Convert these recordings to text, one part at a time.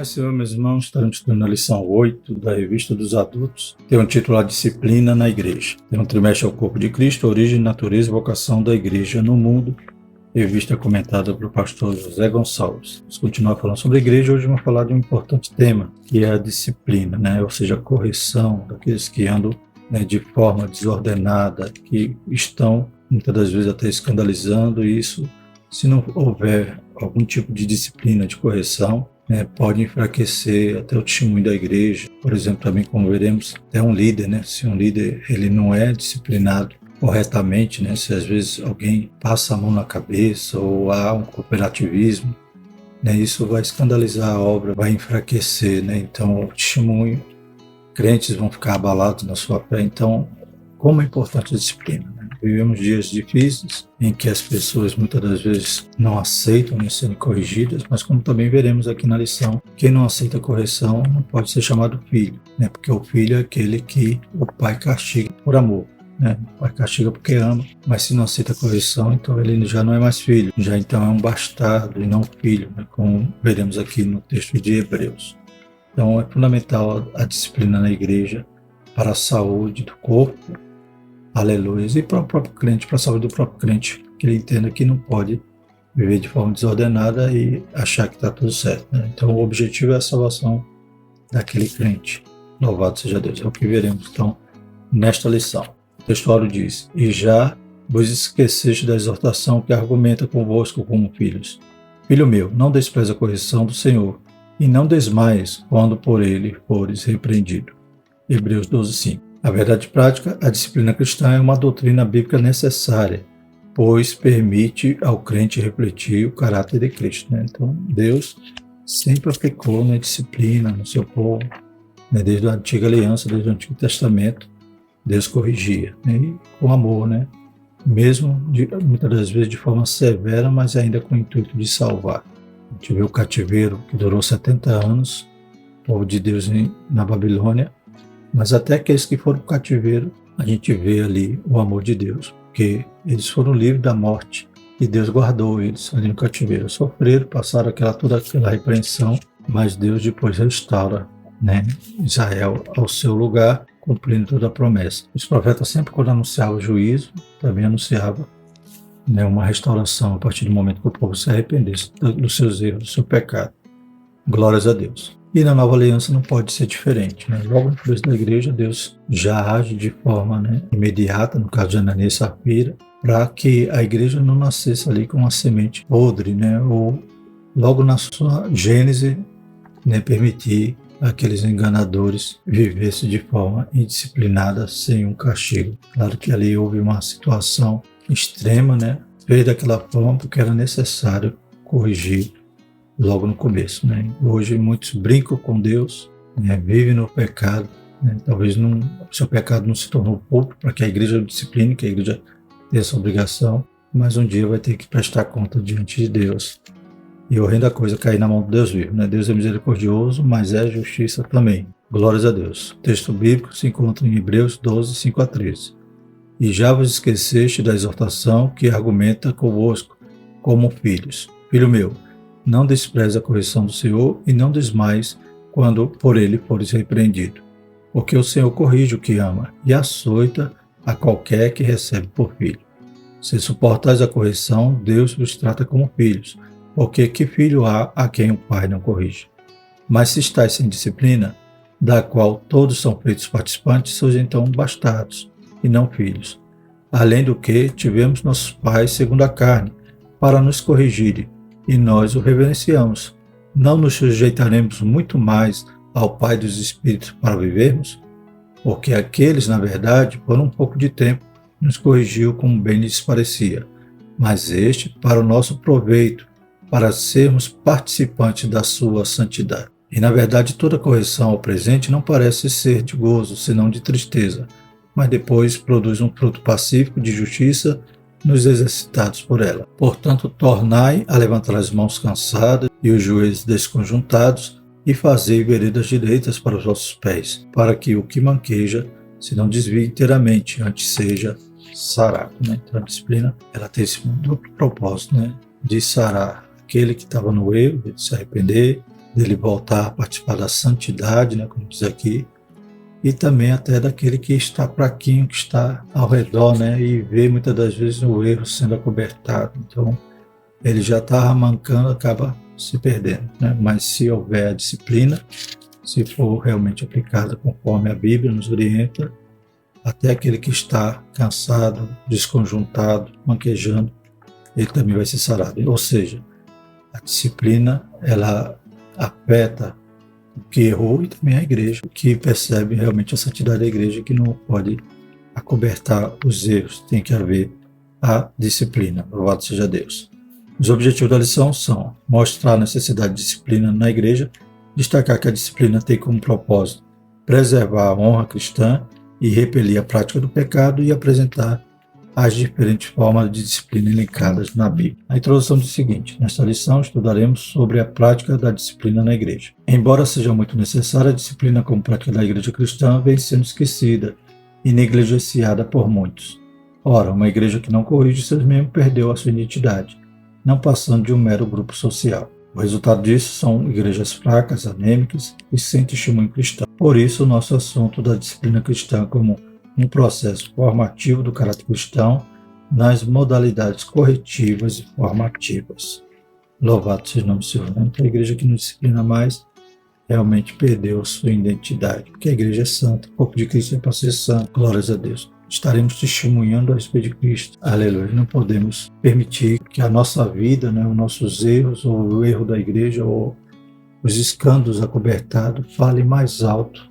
paz, Senhor, meus irmãos. Estamos estudando a lição 8 da Revista dos Adultos. Tem um título: A Disciplina na Igreja. Tem um trimestre ao Corpo de Cristo, Origem, Natureza e Vocação da Igreja no Mundo. Revista comentada pelo pastor José Gonçalves. Vamos continuar falando sobre a igreja. Hoje vamos falar de um importante tema, que é a disciplina, Ou seja, a correção daqueles que andam de forma desordenada, que estão muitas das vezes até escandalizando isso. Se não houver algum tipo de disciplina, de correção, pode enfraquecer até o testemunho da igreja. Por exemplo, também, como veremos, até um líder, se um líder ele não é disciplinado corretamente, se às vezes alguém passa a mão na cabeça ou há um cooperativismo, isso vai escandalizar a obra, vai enfraquecer, então o testemunho, crentes vão ficar abalados na sua fé. Então, como é importante a disciplina, Vivemos dias difíceis em que as pessoas muitas das vezes não aceitam serem corrigidas, mas como também veremos aqui na lição, quem não aceita correção não pode ser chamado filho, porque o filho é aquele que o pai castiga por amor. O pai castiga porque ama, mas se não aceita correção, então ele já não é mais filho, já então é um bastardo e não filho, como veremos aqui no texto de Hebreus. Então é fundamental a disciplina na igreja para a saúde do corpo, aleluia, e para o próprio crente, para a saúde do próprio crente, que ele entenda que não pode viver de forma desordenada e achar que está tudo certo. Então o objetivo é a salvação daquele crente. Louvado seja Deus, é o que veremos então nesta lição. O textuário diz: E já vos esqueceste da exortação que argumenta convosco como filhos. Filho meu, não despreze a correção do Senhor, e não desmaies quando por ele fores repreendido. Hebreus 12:5. A verdade prática, a disciplina cristã é uma doutrina bíblica necessária, pois permite ao crente refletir o caráter de Cristo. Então, Deus sempre aplicou disciplina no seu povo, desde a antiga aliança, desde o Antigo Testamento. Deus corrigia, e com amor, mesmo muitas das vezes de forma severa, mas ainda com o intuito de salvar. A gente vê o cativeiro que durou 70 anos, o povo de Deus na Babilônia, mas até aqueles que foram para o cativeiro, a gente vê ali o amor de Deus, porque eles foram livres da morte e Deus guardou eles ali no cativeiro. Sofreram, passaram toda aquela repreensão, mas Deus depois restaura Israel ao seu lugar, cumprindo toda a promessa. Os profetas sempre, quando anunciavam o juízo, também anunciavam uma restauração a partir do momento que o povo se arrependesse dos seus erros, do seu pecado. Glórias a Deus. E na nova aliança não pode ser diferente. Logo no começo da igreja, Deus já age de forma imediata, no caso de Ananias e Safira, para que a igreja não nascesse ali com uma semente podre, ou logo na sua gênese, permitir aqueles enganadores vivessem de forma indisciplinada, sem um castigo. Claro que ali houve uma situação extrema, fez daquela forma porque era necessário corrigir logo no começo. Hoje muitos brincam com Deus, vivem no pecado, talvez o seu pecado não se tornou público para que a igreja o discipline, que a igreja tenha essa obrigação, mas um dia vai ter que prestar conta diante de Deus. E horrenda coisa cair na mão de Deus vivo. Deus é misericordioso, mas é justiça também. Glórias a Deus. O texto bíblico se encontra em Hebreus 12, 5-13. E já vos esqueceste da exortação que argumenta convosco como filhos. Filho meu, não despreze a correção do Senhor e não desmaies quando por ele fores repreendido. Porque o Senhor corrige o que ama e açoita a qualquer que recebe por filho. Se suportais a correção, Deus vos trata como filhos. Porque que filho há a quem o pai não corrige? Mas se estáis sem disciplina, da qual todos são feitos participantes, sois então bastardos, e não filhos. Além do que, tivemos nossos pais segundo a carne, para nos corrigirem, e nós o reverenciamos. Não nos sujeitaremos muito mais ao Pai dos Espíritos para vivermos? Porque aqueles, na verdade, por um pouco de tempo, nos corrigiu como bem lhes parecia, mas este para o nosso proveito, para sermos participantes da sua santidade. E na verdade toda correção ao presente não parece ser de gozo, senão de tristeza, mas depois produz um fruto pacífico de justiça nos exercitados por ela. Portanto, tornai a levantar as mãos cansadas e os joelhos desconjuntados, e fazei veredas direitas para os vossos pés, para que o que manqueja se não desvie inteiramente, antes seja sarado. Então a disciplina ela tem esse duplo propósito, de sarar aquele que estava no erro, de se arrepender, dele voltar a participar da santidade, né, como diz aqui, e também até daquele que está fraquinho, que está ao redor, né, e vê muitas das vezes o erro sendo acobertado. Então, ele já está mancando, acaba se perdendo, né? Mas se houver a disciplina, se for realmente aplicada conforme a Bíblia nos orienta, até aquele que está cansado, desconjuntado, manquejando, ele também vai ser sarado. Ou seja, a disciplina, ela afeta o que errou e também a igreja, que percebe realmente a santidade da igreja, que não pode acobertar os erros, tem que haver a disciplina. Louvado seja Deus. Os objetivos da lição são mostrar a necessidade de disciplina na igreja, destacar que a disciplina tem como propósito preservar a honra cristã e repelir a prática do pecado e apresentar as diferentes formas de disciplina elencadas na Bíblia. A introdução diz o seguinte: nesta lição estudaremos sobre a prática da disciplina na igreja. Embora seja muito necessária, a disciplina como prática da igreja cristã vem sendo esquecida e negligenciada por muitos. Ora, uma igreja que não corrige seus membros perdeu a sua identidade, não passando de um mero grupo social. O resultado disso são igrejas fracas, anêmicas e sem testemunho cristão. Por isso, o nosso assunto da disciplina cristã como um processo formativo do caráter cristão nas modalidades corretivas e formativas. Louvado seja o nome do Senhor. Então, a igreja que não disciplina mais realmente perdeu sua identidade, porque a igreja é santa, o corpo de Cristo é para ser santo. Glórias a Deus. Estaremos testemunhando a respeito de Cristo. Aleluia. Não podemos permitir que a nossa vida, né, os nossos erros, ou o erro da igreja, ou os escândalos acobertados, falem mais alto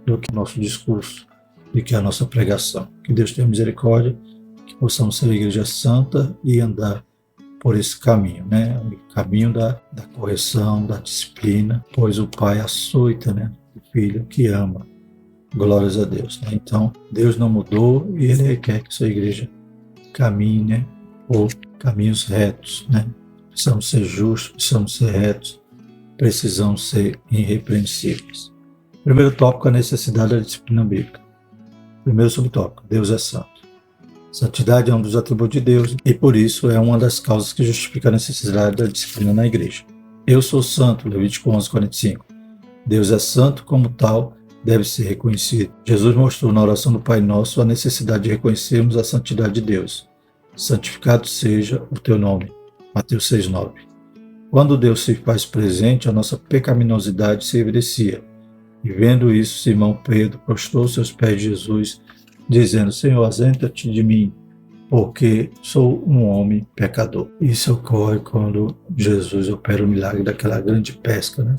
do que o nosso discurso, do que a nossa pregação. Que Deus tenha misericórdia, que possamos ser a igreja santa e andar por esse caminho, né? O caminho da correção, da disciplina, pois o Pai açoita, né, o Filho que ama. Glórias a Deus. Né? Então, Deus não mudou e Ele quer que sua igreja caminhe, né, por caminhos retos. Né? Precisamos ser justos, precisamos ser retos, precisamos ser irrepreensíveis. Primeiro tópico, a necessidade da disciplina bíblica. Primeiro subtópico, Deus é santo. Santidade é um dos atributos de Deus e, por isso, é uma das causas que justifica a necessidade da disciplina na igreja. Eu sou santo, Levítico 11:45. Deus é santo, como tal, deve ser reconhecido. Jesus mostrou na oração do Pai Nosso a necessidade de reconhecermos a santidade de Deus. Santificado seja o teu nome. Mateus 6:9. Quando Deus se faz presente, a nossa pecaminosidade se evidencia. E vendo isso, Simão Pedro prostrou seus pés de Jesus, dizendo: Senhor, ausenta-te de mim, porque sou um homem pecador. Isso ocorre quando Jesus opera o milagre daquela grande pesca, né?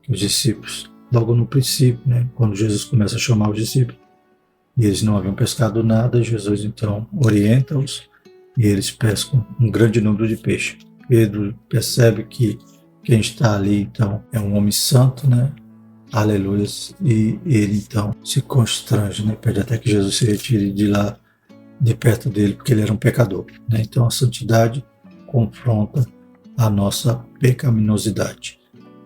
Que os discípulos, logo no princípio, né? Quando Jesus começa a chamar os discípulos, e eles não haviam pescado nada, Jesus então orienta-os e eles pescam um grande número de peixes. Pedro percebe que quem está ali então é um homem santo, né? Aleluia. E ele então se constrange, né? Pede até que Jesus se retire de lá, de perto dele, porque ele era um pecador. Né? Então a santidade confronta a nossa pecaminosidade.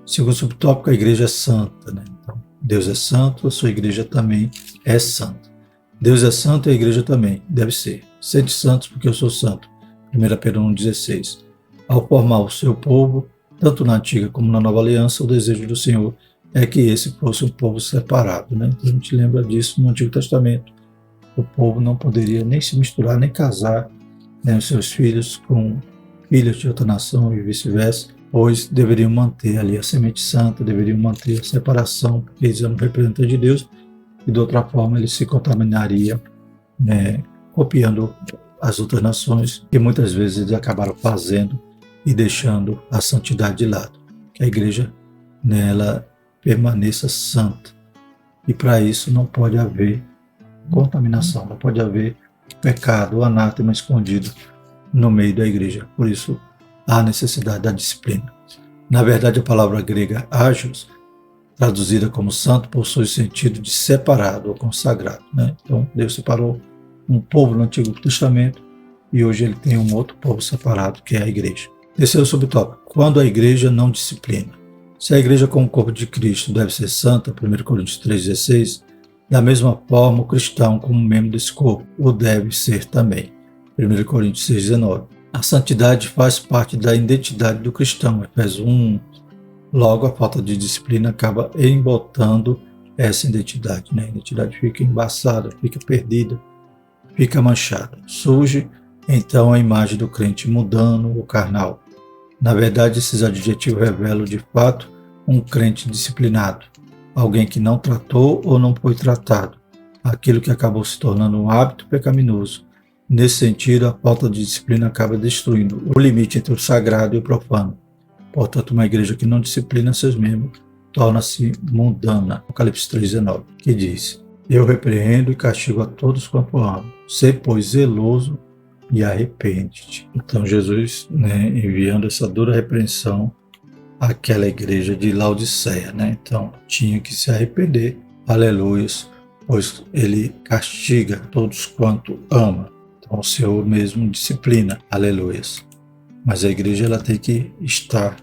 Segundo subtópico, a igreja é santa. Né? Então, Deus é santo, a sua igreja também é santa. Deus é santo e a igreja também deve ser. Sede santos porque eu sou santo. 1 Pedro 1,16. Ao formar o seu povo, tanto na antiga como na nova aliança, o desejo do Senhor é que esse fosse um povo separado. Né? Então a gente lembra disso no Antigo Testamento. O povo não poderia nem se misturar, nem casar, né, os seus filhos com filhos de outra nação e vice-versa, pois deveriam manter ali a semente santa, deveriam manter a separação, porque eles eram representantes de Deus, e de outra forma eles se contaminariam, né, copiando as outras nações, que muitas vezes eles acabaram fazendo e deixando a santidade de lado. Que a igreja, né, ela permaneça santa. E para isso não pode haver contaminação, não pode haver pecado ou anátema escondido no meio da igreja. Por isso há necessidade da disciplina. Na verdade, a palavra grega ágios, traduzida como santo, possui o sentido de separado ou consagrado. Né? Então Deus separou um povo no Antigo Testamento e hoje ele tem um outro povo separado, que é a igreja. Terceiro subtópico, quando a igreja não disciplina. Se a igreja como corpo de Cristo deve ser santa, 1 Coríntios 3,16, da mesma forma o cristão como membro desse corpo o deve ser também, 1 Coríntios 6,19. A santidade faz parte da identidade do cristão, Efésios 1, Logo, a falta de disciplina acaba embotando essa identidade, né? A identidade fica embaçada, fica perdida, fica manchada. Surge, então, a imagem do crente mudando, o carnal. Na verdade, esses adjetivos revelam, de fato, um crente disciplinado, alguém que não tratou ou não foi tratado, aquilo que acabou se tornando um hábito pecaminoso. Nesse sentido, a falta de disciplina acaba destruindo o limite entre o sagrado e o profano. Portanto, uma igreja que não disciplina seus membros torna-se mundana. Apocalipse 3,19, que diz: Eu repreendo e castigo a todos quanto amo. Sê, pois, zeloso e arrepende-te. Então, Jesus, enviando essa dura repreensão àquela igreja de Laodiceia, Então, tinha que se arrepender, aleluias, pois ele castiga todos quanto ama. Então, o Senhor mesmo disciplina, aleluias. Mas a igreja ela tem que estar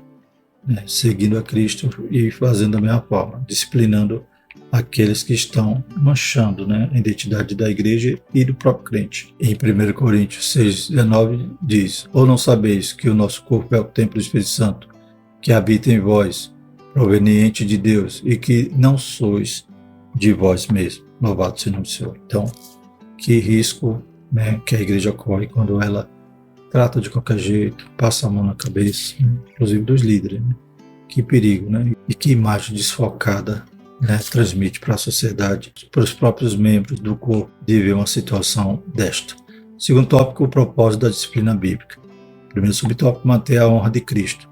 seguindo a Cristo e fazendo da mesma forma, disciplinando aqueles que estão manchando a identidade da igreja e do próprio crente. Em 1 Coríntios 6,19 diz: Ou não sabeis que o nosso corpo é o templo do Espírito Santo, que habita em vós, proveniente de Deus, e que não sois de vós mesmos. Louvado seja o nome do Senhor. Então, que risco que a igreja corre quando ela trata de qualquer jeito, passa a mão na cabeça, inclusive dos líderes. Que perigo, E que imagem desfocada transmite para a sociedade, para os próprios membros do corpo, de ver uma situação desta. Segundo tópico, o propósito da disciplina bíblica. Primeiro subtópico, manter a honra de Cristo.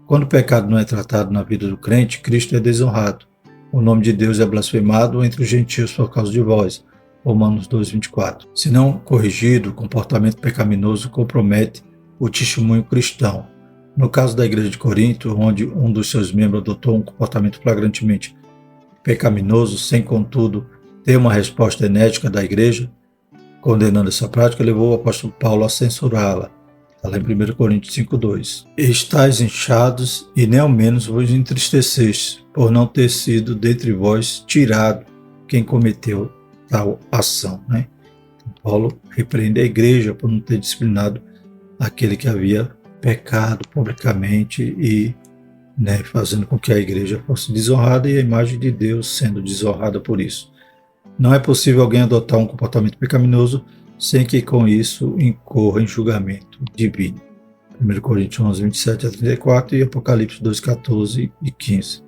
Quando o pecado não é tratado na vida do crente, Cristo é desonrado. O nome de Deus é blasfemado entre os gentios por causa de vós. Romanos 2,24. Se não corrigido, o comportamento pecaminoso compromete o testemunho cristão. No caso da igreja de Corinto, onde um dos seus membros adotou um comportamento flagrantemente pecaminoso, sem, contudo, ter uma resposta enérgica da igreja, condenando essa prática, levou o apóstolo Paulo a censurá-la. Está lá em 1 Coríntios 5,2. Estais inchados e nem ao menos vos entristecestes, por não ter sido dentre vós tirado quem cometeu tal ação. Paulo repreende a igreja por não ter disciplinado aquele que havia pecado publicamente e fazendo com que a igreja fosse desonrada e a imagem de Deus sendo desonrada por isso. Não é possível alguém adotar um comportamento pecaminoso sem que com isso incorra em julgamento divino. 1 Coríntios 11, 27 a 34 e Apocalipse 2, 14 e 15.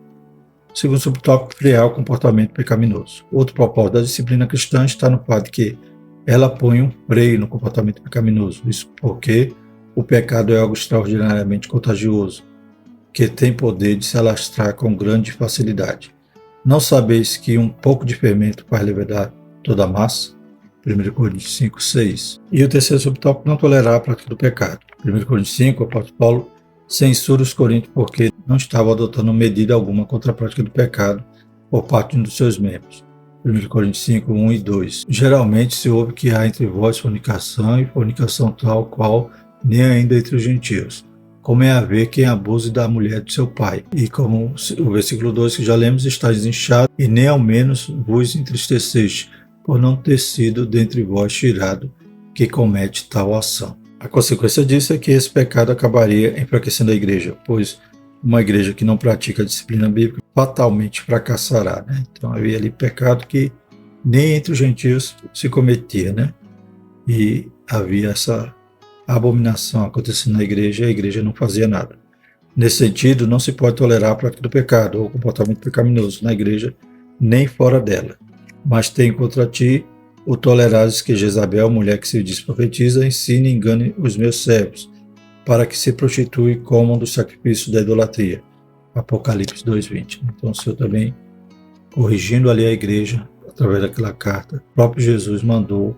Segundo subtópico, frear o comportamento pecaminoso. Outro propósito da disciplina cristã está no fato de que ela põe um freio no comportamento pecaminoso. Isso porque o pecado é algo extraordinariamente contagioso, que tem poder de se alastrar com grande facilidade. Não sabeis que um pouco de fermento faz levedar toda a massa? 1 Coríntios 5, 6. E o terceiro subtópico, não tolerar a prática do pecado. 1 Coríntios 5, o apóstolo Paulo censura os coríntios porque não estavam adotando medida alguma contra a prática do pecado por parte de um dos seus membros. 1 Coríntios 5, 1 e 2. Geralmente se ouve que há entre vós fornicação e fornicação tal qual nem ainda entre os gentios, como é haver quem abuse da mulher de seu pai. E como o versículo 2 que já lemos, estáis inchados e nem ao menos vos entristeceste, por não ter sido dentre vós tirado que comete tal ação. A consequência disso é que esse pecado acabaria enfraquecendo a igreja, pois uma igreja que não pratica a disciplina bíblica fatalmente fracassará. Então havia ali pecado que nem entre os gentios se cometia, E havia essa abominação acontecendo na igreja e a igreja não fazia nada. Nesse sentido, não se pode tolerar a prática do pecado ou o comportamento pecaminoso na igreja, nem fora dela. Mas tem contra ti o tolerares que Jezabel, mulher que se diz profetiza, ensine e engane os meus servos, para que se prostituam e comam dos sacrifícios da idolatria. Apocalipse 2,20. Então o Senhor também, corrigindo ali a igreja, através daquela carta, o próprio Jesus mandou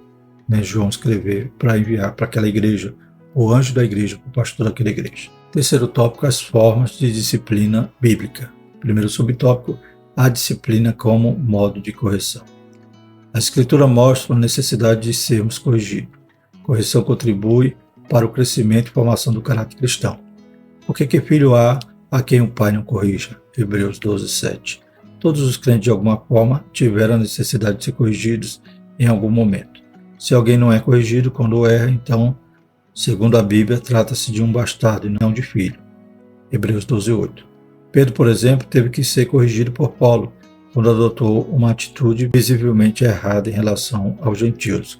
João escrever para enviar para aquela igreja, o anjo da igreja, para o pastor daquela igreja. Terceiro tópico, as formas de disciplina bíblica. Primeiro subtópico, a disciplina como modo de correção. A Escritura mostra a necessidade de sermos corrigidos. Correção contribui para o crescimento e formação do caráter cristão. Porque que filho há a quem o pai não corrija? Hebreus 12, 7. Todos os crentes, de alguma forma, tiveram a necessidade de ser corrigidos em algum momento. Se alguém não é corrigido quando erra, então, segundo a Bíblia, trata-se de um bastardo e não de filho. Hebreus 12, 8. Pedro, por exemplo, teve que ser corrigido por Paulo, quando adotou uma atitude visivelmente errada em relação aos gentios.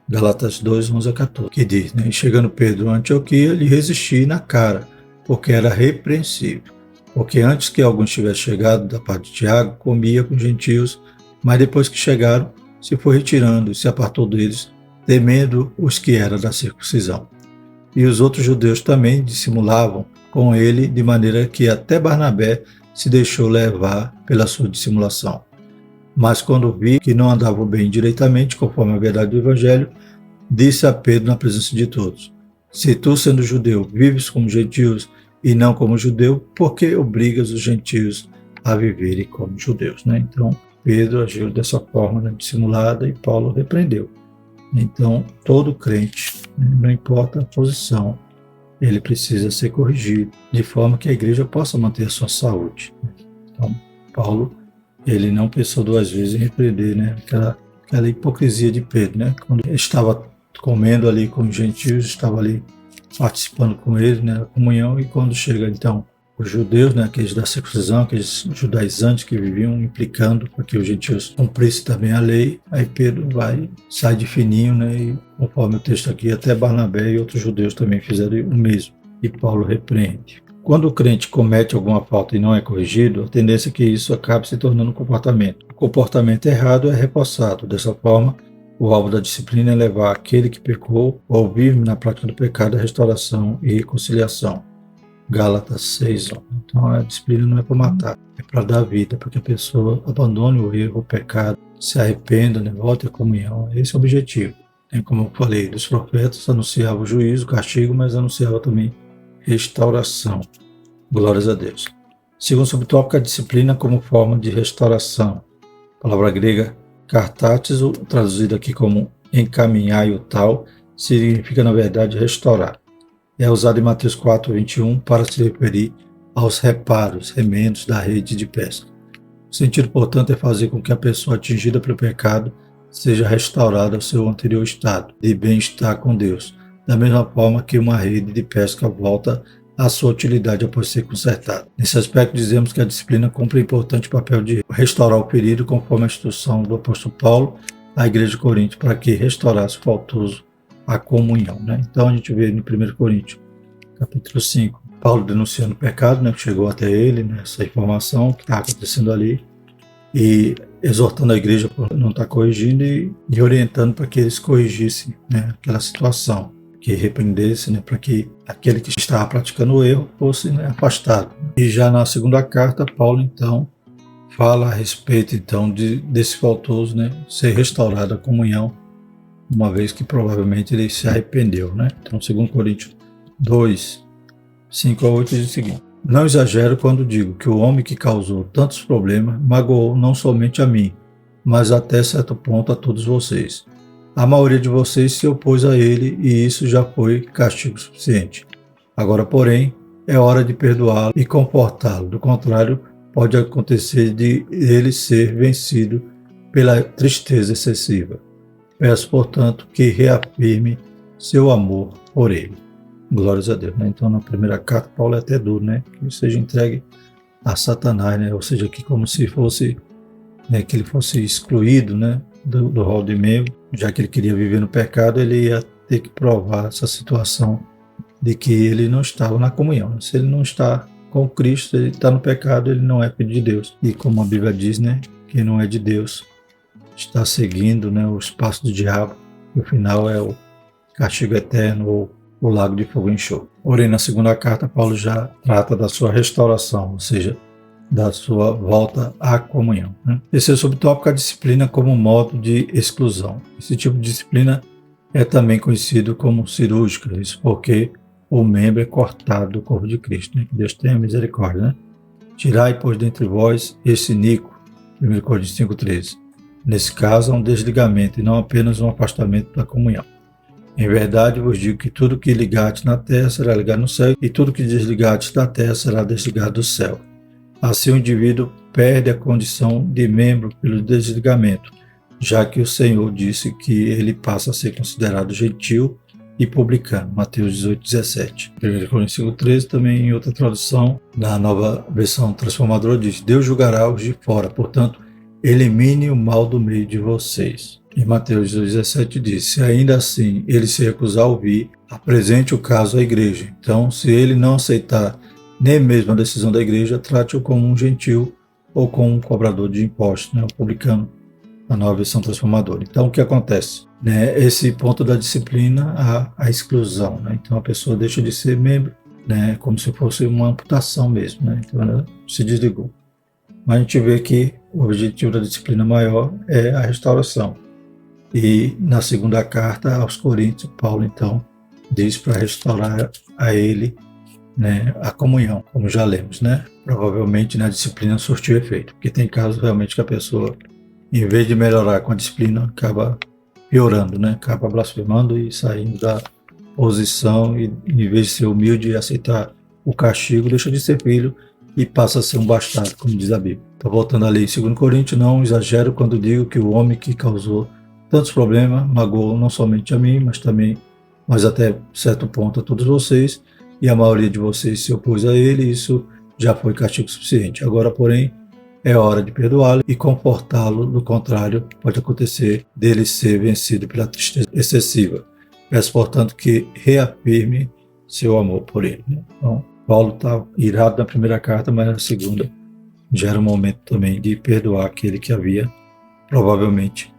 Galatas 2, 11 a 14, que diz, né? E chegando Pedro a Antioquia, lhe resisti na cara, porque era repreensível. Porque antes que alguns tivessem chegado da parte de Tiago, comia com os gentios, mas depois que chegaram, se foi retirando e se apartou deles, temendo os que eram da circuncisão. E os outros judeus também dissimulavam com ele, de maneira que até Barnabé se deixou levar pela sua dissimulação. Mas quando vi que não andavam bem direitamente, conforme a verdade do Evangelho, disse a Pedro na presença de todos: se tu, sendo judeu, vives como gentios e não como judeu, por que obrigas os gentios a viverem como judeus? Né? Então, Pedro agiu dessa forma, né, dissimulada, e Paulo repreendeu. Então, todo crente, não importa a posição, ele precisa ser corrigido, de forma que a igreja possa manter a sua saúde. Então, Paulo, ele não pensou duas vezes em repreender, né, aquela hipocrisia de Pedro, né, quando ele estava comendo ali com os gentios, estava ali participando com eles, né, a comunhão, e quando chega então os judeus, né, aqueles da circuncisão, aqueles judaizantes que viviam implicando para que os gentios cumprissem também a lei, aí Pedro sai de fininho, né, e conforme o texto aqui, até Barnabé e outros judeus também fizeram o mesmo, e Paulo repreende. Quando o crente comete alguma falta e não é corrigido, a tendência é que isso acabe se tornando um comportamento. O comportamento errado é repassado. Dessa forma, o alvo da disciplina é levar aquele que pecou ou vive na prática do pecado à restauração e reconciliação. Gálatas 6, 1. Então a disciplina não é para matar, é para dar vida, para que a pessoa abandone o erro, o pecado, se arrependa, né, volte à comunhão. Esse é o objetivo. Como eu falei, dos profetas anunciava o juízo, o castigo, mas anunciava também restauração. Glórias a Deus. Segundo subtópico, a disciplina como forma de restauração. A palavra grega kartates, traduzida aqui como encaminhar e o tal, significa na verdade restaurar. É usado em Mateus 4, 21 para se referir aos reparos, remendos da rede de pesca. O sentido, portanto, é fazer com que a pessoa atingida pelo pecado seja restaurada ao seu anterior estado de bem-estar com Deus, da mesma forma que uma rede de pesca volta à sua utilidade após ser consertada. Nesse aspecto, dizemos que a disciplina cumpre um importante papel de restaurar o ferido, conforme a instrução do apóstolo Paulo à igreja de Corinto, para que restaurasse o faltoso a comunhão. Né? Então a gente vê em 1 Coríntios, capítulo 5, Paulo denunciando o pecado, né, que chegou até ele, né, essa informação que está acontecendo ali, e exortando a igreja para não estar corrigindo e orientando para que eles corrigissem, né, aquela situação, que repreendesse, né, para que aquele que estava praticando o erro fosse, né, afastado. E já na segunda carta, Paulo então fala a respeito então desse faltoso, né, ser restaurada a comunhão, uma vez que provavelmente ele se arrependeu. Né? Então, 2 Coríntios 2, 5 a 8 diz o seguinte: não exagero quando digo que o homem que causou tantos problemas magoou não somente a mim, mas até certo ponto a todos vocês. A maioria de vocês se opôs a ele e isso já foi castigo suficiente. Agora, porém, é hora de perdoá-lo e comportá-lo. Do contrário, pode acontecer de ele ser vencido pela tristeza excessiva. Peço, portanto, que reafirme seu amor por ele. Glórias a Deus. Né? Então, na primeira carta, Paulo é até duro, né? Que seja entregue a Satanás, né? Ou seja, que como se fosse, né, que ele fosse excluído, né, do rol de membro, já que ele queria viver no pecado, ele ia ter que provar essa situação de que ele não estava na comunhão. Se ele não está com Cristo, ele está no pecado, ele não é filho de Deus. E como a Bíblia diz, né, que não é de Deus está seguindo, né, os passos do diabo, e o final é o castigo eterno ou o lago de fogo e enxofre. Porém, na segunda carta, Paulo já trata da sua restauração, ou seja, da sua volta à comunhão. Né? Terceiro subtópico, a disciplina como modo de exclusão. Esse tipo de disciplina é também conhecido como cirúrgica, isso porque o membro é cortado do corpo de Cristo. Né? Que Deus tenha misericórdia. Né? Tirai, pois, dentre vós esse iníquo, 1 Coríntios 5,13. Nesse caso, há um desligamento e não apenas um afastamento da comunhão. Em verdade, vos digo que tudo que ligardes na terra será ligado no céu, e tudo que desligardes da terra será desligado do céu. Assim, o indivíduo perde a condição de membro pelo desligamento, já que o Senhor disse que ele passa a ser considerado gentil e publicano. Mateus 18:17. 1 Coríntios 13, também em outra tradução, na Nova Versão Transformadora, diz: Deus julgará os de fora, portanto, elimine o mal do meio de vocês. Em Mateus 17 diz: se ainda assim ele se recusar a ouvir, apresente o caso à igreja. Então, se ele não aceitar nem mesmo a decisão da igreja, trate-o como um gentil ou como um cobrador de impostos, né? O publicano, a Nova Versão Transformadora. Então, o que acontece? Esse ponto da disciplina, a exclusão. Né? Então, a pessoa deixa de ser membro, né? Como se fosse uma amputação mesmo. Né? Então, ela se desligou. Mas a gente vê que o objetivo da disciplina maior é a restauração. E na segunda carta aos Coríntios, Paulo, então, diz para restaurar a ele, né, a comunhão, como já lemos, né? Provavelmente na disciplina surtiu efeito, porque tem casos realmente que a pessoa, em vez de melhorar com a disciplina, acaba piorando, né? Acaba blasfemando e saindo da posição e, em vez de ser humilde e aceitar o castigo, deixa de ser filho e passa a ser um bastardo, como diz a Bíblia. Então, voltando ali em 2 Coríntios, não exagero quando digo que o homem que causou tantos problemas magoou não somente a mim, mas até certo ponto a todos vocês, e a maioria de vocês se opôs a ele, e isso já foi castigo suficiente. Agora, porém, é hora de perdoá-lo e confortá-lo, do contrário, pode acontecer dele ser vencido pela tristeza excessiva. Peço, portanto, que reafirme seu amor por ele. Então, Paulo está irado na primeira carta, mas na segunda já era um momento também de perdoar aquele que havia provavelmente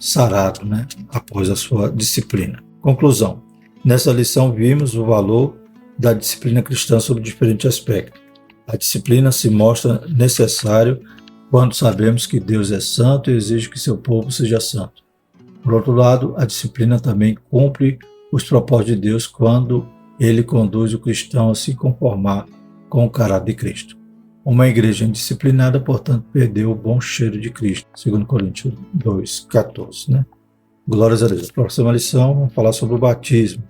sarado, né, após a sua disciplina. Conclusão. Nessa lição vimos o valor da disciplina cristã sob diferentes aspectos. A disciplina se mostra necessária quando sabemos que Deus é santo e exige que seu povo seja santo. Por outro lado, a disciplina também cumpre os propósitos de Deus quando ele conduz o cristão a se conformar com o caráter de Cristo. Uma igreja indisciplinada, portanto, perdeu o bom cheiro de Cristo, 2 Coríntios 2:14. Né? Glórias a Deus. A próxima lição, vamos falar sobre o batismo,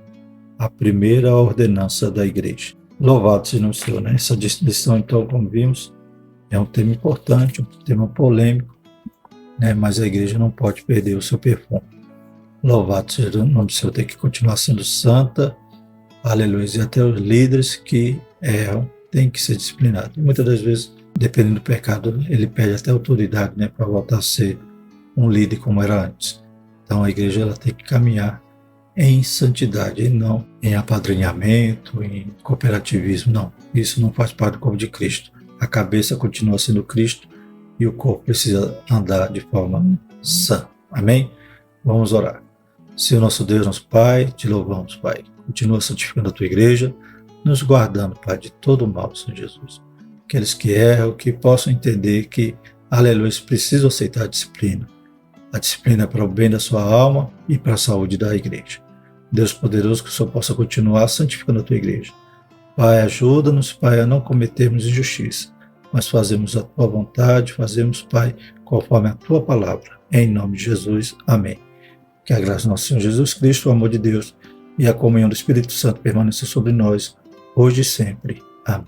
a primeira ordenança da igreja. Louvado seja o Senhor, né? Essa lição, então, como vimos, é um tema importante, um tema polêmico, né? Mas a igreja não pode perder o seu perfume. Louvado seja o nome do Senhor, tem que continuar sendo santa, aleluia, e até os líderes que erram têm que ser disciplinados. E muitas das vezes, dependendo do pecado, ele perde até autoridade, né? Para voltar a ser um líder como era antes. Então a igreja ela tem que caminhar em santidade e não em apadrinhamento, em cooperativismo, não. Isso não faz parte do corpo de Cristo. A cabeça continua sendo Cristo e o corpo precisa andar de forma sã. Amém? Vamos orar. Senhor nosso Deus, nosso Pai, te louvamos, Pai. Continua santificando a tua igreja, nos guardando, Pai, de todo o mal, Senhor Jesus. Aqueles que erram, que possam entender que, aleluia, precisam aceitar a disciplina. A disciplina é para o bem da sua alma e para a saúde da igreja. Deus poderoso, que o Senhor possa continuar santificando a tua igreja. Pai, ajuda-nos, Pai, a não cometermos injustiça, mas fazemos a tua vontade, fazemos, Pai, conforme a tua palavra. Em nome de Jesus. Amém. Que a graça do nosso Senhor Jesus Cristo, o amor de Deus e a comunhão do Espírito Santo permaneça sobre nós, hoje e sempre. Amém.